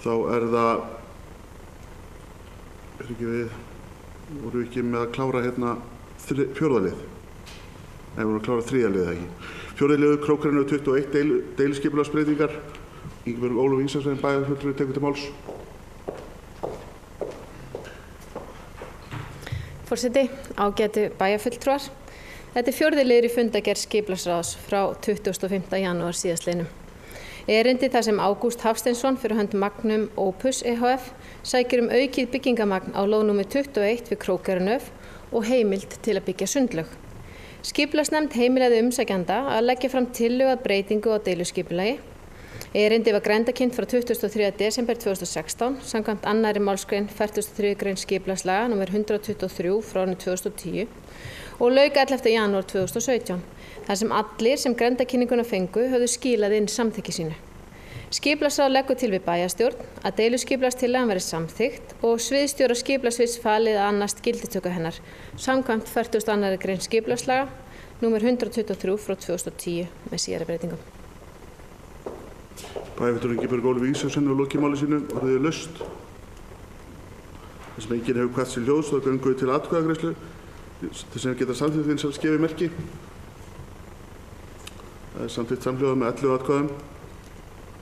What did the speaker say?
þá það, voru ekki með að klára hérna fjórða lið. Nei, voru að klára þriðja lið, ekki. Fjórði liður, Krókurinn 21 deiliskipulagsbreytingar. Ingibjörg Ólöf Ísaksson, bæjarfulltrúi, tekur til máls. Forseti, ágætu bæjarfulltrúar. Þetta fjórði liður í fundargerð skipulagsráðs frá 25. janúar síðastliðnum. Erindi þar sem Ágúst Hafsteinsson fyrir hönd Magnum Opus EHF sækir aukið byggingamagn á lóð númer 21 við Krókarnöf og heimild til að byggja sundlaug. Skipulagsnefnd heimilaði umsækjanda að leggja fram tillögu að breytingu á deiluskipulagi. Erindi var grenndarkynnt frá 23. desember 2016 samkvæmt annarri málsgrein 43. grein skipulagslaga nr. 123 frá árinu 2010 og lauk 11. janúar 2017, þar sem allir sem grenndarkynninguna fengu höfðu skilað inn samþykki sínu. Skipulagsráð leggur til við bæjarstjórn að deiluskipulagstillagan verði samþykkt og sviðsstjóra skipulagssviðs falið að annast gildistöku hennar samkvæmt 42. grein skipulagslaga nr. 123 frá 2010 með síðari breytingum. Bæjarfulltrúi Ingibjörg Ólöf Ísaksson og lokið máli sínu orðið laust. Þar sem enginn hefur kvætt sér hljóðs þá göngum við til atkvæðagreiðslu til sem geta samþykkt þinn sem skefið merki. Það samþykkt samhljóða með 11 atkvæðum.